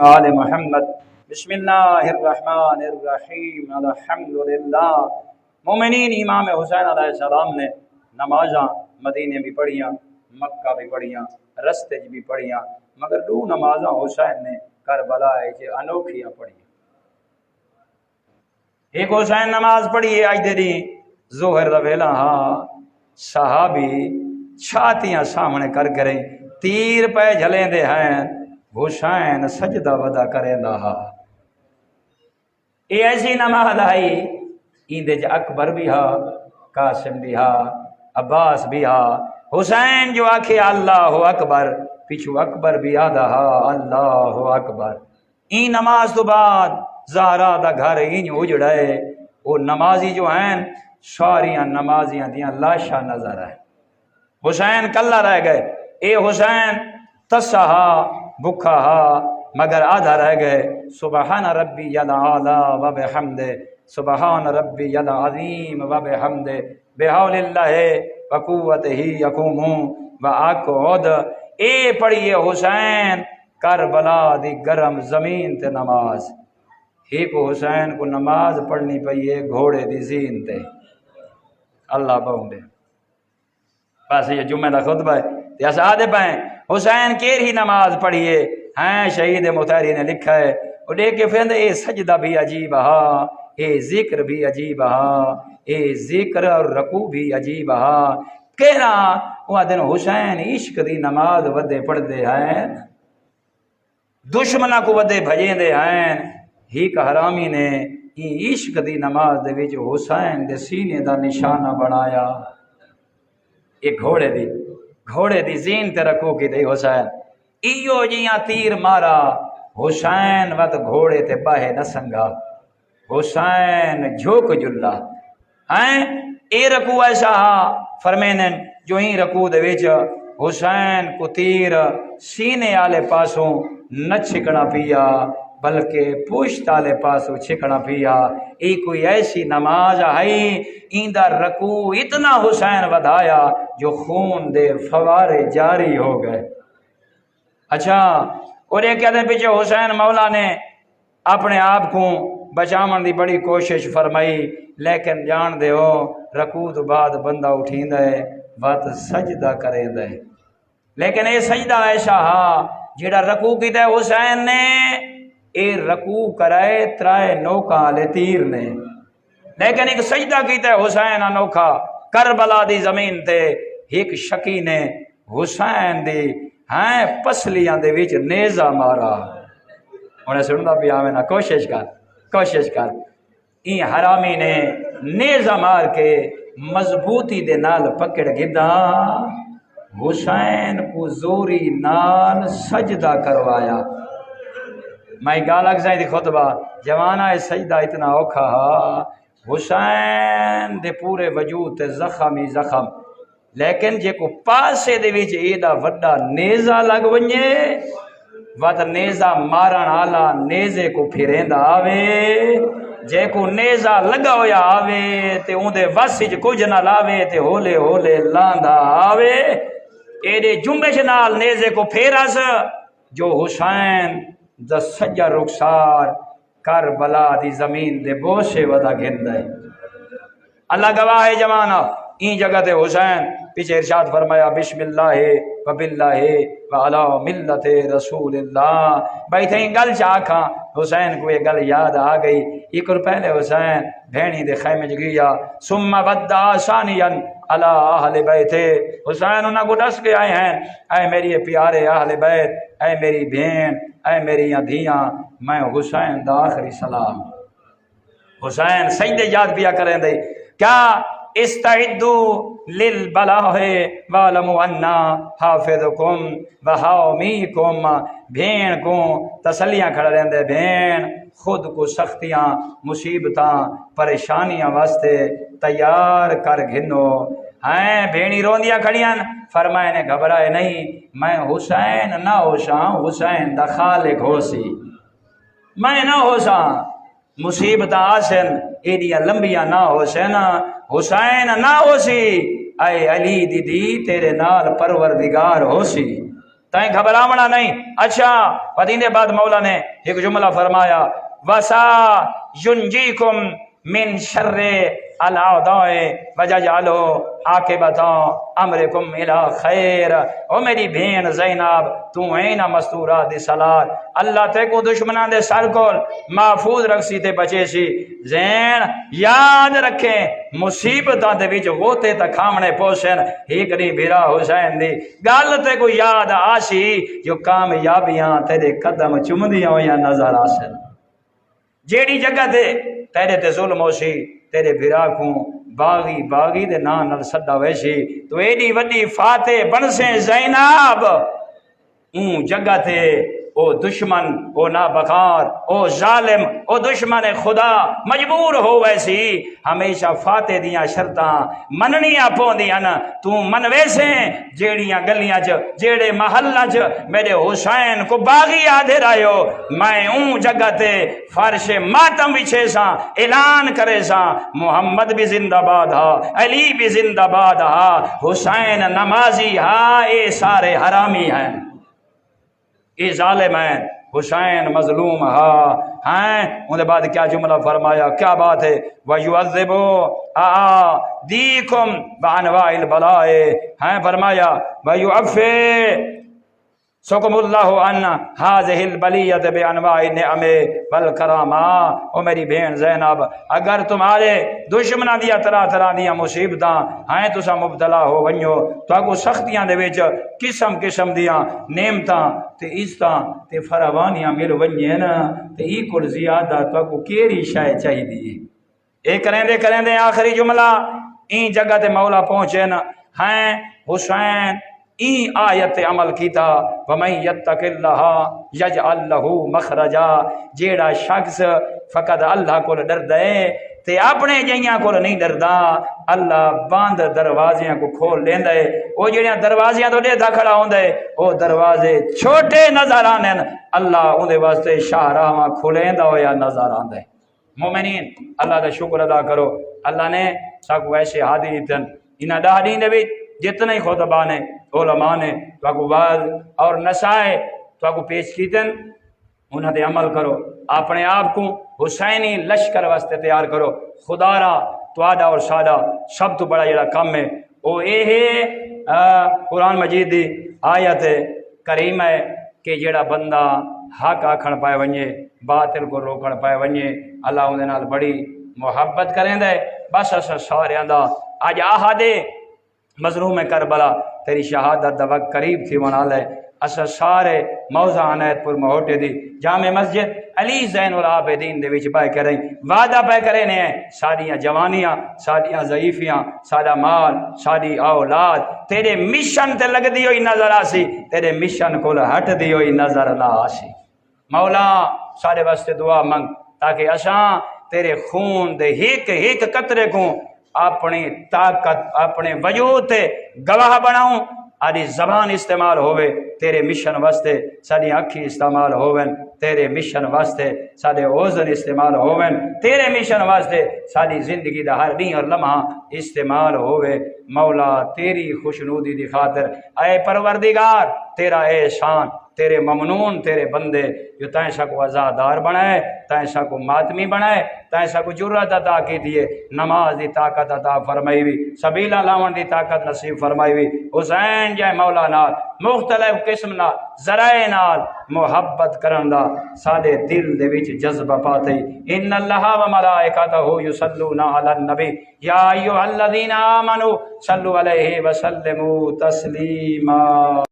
آل محمد بسم اللہ الرحمن الرحیم الحمدللہ۔ مومنین امام حسین علیہ السلام نے نمازاں مدینے بھی پڑھیاں، مکہ بھی پڑھیاں، رستے بھی پڑھیاں، مگر دو نمازاں حسین نے کربلا انوکھیاں پڑھیاں۔ ایک حسین نماز پڑھی ہے اج دے ظہر دا ویلا، ہاں صحابی چھاتیاں سامنے کر کریں تیر پہ جھلیں دے ہیں، حسین سجدہ ودا کریں دا ہا۔ یہ ایسی نماز آئی ایندے جا اکبر بھی ہا، قاسم بھی ہا، عباس بھی ہا۔ حسین جو آکھے اللہ اکبر، پیچھو اکبر بھی آدھا ہا اللہ اکبر۔ این نماز تو بعد زہرا دا گھر این اجڑے، وہ نمازی جو ہیں ساریاں نمازیاں دیاں لاشاں نظر آئے۔ حسین کلا رہ گئے، اے حسین تسا ہا بکھا ہا مگر آدھا رہ گئے۔ سبحان ربی العالی و بحمدہ، سبحان ربی العظیم و بحمدہ، بحول اللہ و قوتہ یقوم و اقعد۔ اے پڑھیے حسین کربلا دی گرم زمین تے نماز۔ ایک حسین کو نماز پڑھنی پئیے گھوڑے دی زین تے، اللہ بہوں دے۔ بس یہ جمعہ دا خطبہ ہے، ایسا آدھے پائیں حسین کیر ہی نماز پڑھیے ہیں، شہید مطہری نے لکھا ہے اور دیکھ کے پھر اے سجدہ بھی عجیب ہا، اے ذکر بھی عجیب ہا، اے ذکر اور رکوع بھی عجیب ہا۔ کہنا وہ دن حسین عشق دی نماز ودے پڑھ دے ہیں، دشمنہ کو ودے بھجیں دے ہیں۔ ہی کا حرامی نے عشق دی نماز دے وچ حسین دے سینے دا نشانہ بنایا۔ ایک گھوڑے دی زین تے رکھو کی دے حسین ایو جیاں تیر مارا، حسین وقت گھوڑے تے باہے نہ سنگا، حسین جھوک جلا ہیں۔ اے رکوع ایسا ہا فرمینن جو ہی رکوع دے وچ حسین کو تیر سینے آلے پاسوں نہ چھکنا پیا بلکہ پشت آلے پاسوں چھکنا پیا۔ ای کوئی ایسی نماز ہے ایندہ رکوع اتنا حسین ودھایا جو خون دے فوارے جاری ہو گئے۔ اچھا اور ایک کہتے ہیں پیچھے حسین مولا نے اپنے آپ کو بچامن دی بڑی کوشش فرمائی، لیکن جان دے ہو رکوع تو بعد بندہ اٹھین دے بات سجدہ کریں دے، لیکن اے سجدہ ایسا ہا جیڑا رکوع کی دے حسین نے اے رکوع کرائے ترائے نوکا لے تیر نے، لیکن ایک سجدہ کیتا ہے حسین انوکھا کربلا دی زمین تے۔ ایک شکی نے حسین دی ہیں پسلیاں دے وچ نیزہ مارا، انہیں سننا پیا میں نا کوشش کر۔ این حرامی نے نیزہ مار کے مضبوطی دے نال پکڑ گدا حسین کو زوری نال سجدہ کروایا۔ میں گالک زائیں دی خطبہ جوانا سجدہ اتنا اوکھا ہا، حسین دے پورے وجود تے زخم ہی زخم، لیکن جے کو پاسے دے وچ ایڈا وڈا نیزہ لگ ونجے وقت نیزہ مارن آلا نیزے کو پھریندا آوے، جے کو نیزہ لگا ہویا آوے تے اون دے وسج کچھ نہ لاوے تے ہولے ہولے لاندا آوے۔ ایڈے جنبش نال نیزے کو پھیرس جو حسین دا سجا رخسار کربلا دی زمین دے بوشے ودا گھن دے۔ اللہ گواہ ہے جوانا این جگہ تے حسین پیچھے ارشاد فرمایا بسم اللہ و باللہ و علی ملت رسول اللہ۔ بیٹھے ہی گل چاکھاں حسین کو یہ گل یاد آ گئی۔ ایک اور پہلے حسین بھینی دے خیمے جگیا ثم ودع ثانیا علی اہل بیت، حسین انہاں کو ڈس کے آئے ہیں اے میری پیارے اہل بیت، اے میری بہن، اے میری دھیاں، میں حسین دا آخری سلام۔ حسین سجدے یاد پیا کریں دے کیا استعدو للبلاہ وعلموا انا حافظکم وحامیکم۔ بھین کو تسلیاں کھڑا رہن دے، بھین خود کو سختیاں مصیبتاں پریشانیاں واسطے تیار کر گھنو ہیں۔ بھینی روندیاں کھڑیاں فرمائے نے گھبرائے نہیں، میں حسین نہ ہوشاں حسین دا خالق ہو سی، میں نہ ہوشاں مصیبتاں آسن ایڈیاں لمبیاں نہ ہوسن، حسین نہ ہو سی اے علی دی تیرے نال پروردگار ہو سی۔ تائیں گھبراونا نہیں۔ اچھا پتیندے بعد مولا نے ایک جملہ فرمایا وَسَا يُنْجِيكُمْ مِنْ شَرِّ الْأَعْدَاءِ وَيَجْعَلُ عَاقِبَةَ أَمْرِكُمْ إِلَى خَيْرٍ۔ او میری بہن زینب تو اینا مستورات دی صلاح اللہ تے کو دشمنان دے سر کول محفوظ رکھسی تے بچے سی۔ زین یاد رکھیں مصیبتاں دے وچ غوطے تا کھامنے پوسن ایک نہیں بھیرا حسین دی گل تے کو یاد آسی جو کامیابیاں تیرے قدم چمدیاں ہویاں نظر آسن۔ جیڑی جگہ تے تیرے تے ظلم ہو سی تیرے بھرا کو باغی دے نام نال سدا ویسی تو ایڈی وڈی فاتح بن سے زینب اون جگہ تے او دشمن او نابکار او ظالم او دشمن خدا مجبور ہو ویسی ہمیشہ فاتح دیاں شرطاں مننیاں پوندیاں نا تو من ویسے جیڑیاں گلیاں جیڑے محلہ میرے حسین کو باغی آدھے رائیو میں اون جگہ تے فرش ماتم بچھے سا اعلان کرے سا محمد بھی زندہ باد ہا علی بھی زندہ باد ہا حسین نمازی ہا اے سارے حرامی ہیں اے ظالم ہیں حسین مظلوم ہیں ان کے بعد کیا جملہ فرمایا کیا بات ہے وَيُعَذِّبُ أَعَادِيكُمْ بِأَنْوَاعِ الْبَلَاءِ ہیں فرمایا وَيُعَفِّ سکم اللہ عن هذه البلیۃ بانواع النعم والکرامات۔ او میری بہن زینب اگر تمہارے دشمناں دیا طرح طرح دیا مصیبتاں ہیں تسا مبتلا ہو ونجو تو کو سختیاں دے وچ قسم قسم دیا نعمتاں تے عزتاں تے فراوانیاں مل ونجے نا تے ای کول زیادہ تو کو کیڑی شے چاہیے۔ اے کریندے آخری جملہ این جگہ تے مولا پہنچے نا ہیں حسین این آیت عمل کیتا وَمَن يَتَّقِ اللَّهَ يَجْعَلْ لَهُ مَخْرَجًا جیڑا شخص فقط اللہ کو ڈر دے تے اپنے جیاں کو نہیں ڈردا اللہ بند دروازیاں کو کھول لیندا ہے۔ وہ جڑیاں دروازیاں تو ڈیدھا کھڑا ہوندا ہے وہ دروازے چھوٹے نظر آنے اللہ اون دے واسطے شاہراہاں کھولیندا ہویا نظر آندا ہے۔ مومنین اللہ دا شکر ادا کرو اللہ نے سب ویسے حاضر دیتن انہاں دا دین دے وچ جتنے خطبہ نے علماء نے تو کو واز اور نصائح تو کو پیش کیتن انہاں دے عمل کرو اپنے آپ کو حسینی لشکر واسطے تیار کرو۔ خدا را تواڈا اور ساڈا سب تو بڑا جڑا کم ہے وہ یہ ہے قرآن مجید دی آیت کریم ہے کہ جڑا بندہ حق آکھن پائے ونجے باطل کو روکن پائے ونجے اللہ اون دے نال بڑی محبت کریں دے۔ بس اساں سارے دا اج آہدے مظلوم کربلا تیری شہادت دا وقت قریب تھی ونا لے اسا سارے موضع عنایت پر مہوٹے دی جامع مسجد علی زین العابدین دے وچ پائے کریں وعدہ پائے کریں نے ساڈیاں جوانیاں ساڈیاں ضعیفیاں ساڈا مال ساڈی اولاد تیرے مشن تے لگ دی ہوئی نظر آسی تیرے مشن کو ہٹ دی ہوئی نظر نہ آسی۔ مولا سارے واسطے دعا منگ تاکہ اساں تیرے خون دے ایک قطرے کو اپنی طاقت اپنے وجود تے گواہ بناؤں آدھی زبان استعمال ہوئے تیرے مشن واسطے ساری اکھی استعمال ہوئن تیرے مشن واسطے سارے اوزن استعمال ہوئن تیرے مشن واسطے ساری زندگی دا ہر دن اور لمحہ استعمال ہوئے۔ مولا تیری خوشنودی دی خاطر اے پروردگار تیرا احسان تیرے ممنون تیرے بندے جو تائیں کو عزادار بنائے تائیں کو ماتمی بنائے تائیں کو جرات عطا کی دیے نماز دی طاقت عطا فرمائی ہوئی سبیلہ لاون دی طاقت نصیب فرمائی ہوئی حسین جائے مولا نال مختلف قسم نال ذرائع نال محبت کرن دا سارے دل دے وچ جذبہ پاتے ان اللہ و ملائکتہ یصلون علی النبی یا ایھا الذین آمنوا صلوا علیہ وسلموا تسلیما۔